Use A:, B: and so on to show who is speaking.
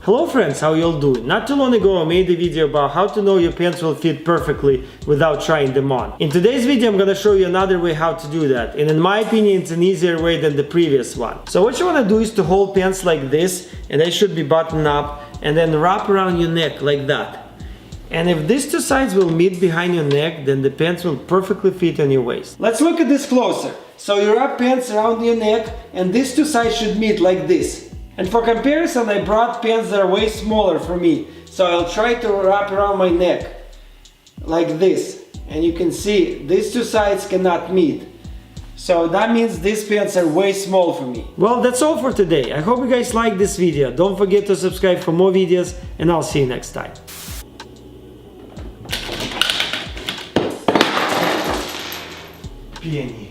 A: Hello friends, how you all doing? Not too long ago I made a video about how to know your pants will fit perfectly without trying them on. In today's video I'm gonna show you another way how to do that, and in my opinion it's an easier way than the previous one. So what you wanna do is to hold pants like this, and they should be buttoned up, and then wrap around your neck like that. And if these two sides will meet behind your neck, then the pants will perfectly fit on your waist. Let's look at this closer. So you wrap pants around your neck, and these two sides should meet like this. And for comparison, I brought pants that are way smaller for me. So I'll try to wrap around my neck like this. And you can see these two sides cannot meet. So that means these pants are way small for me. Well, that's all for today. I hope you guys liked this video. Don't forget to subscribe for more videos, and I'll see you next time. Пение.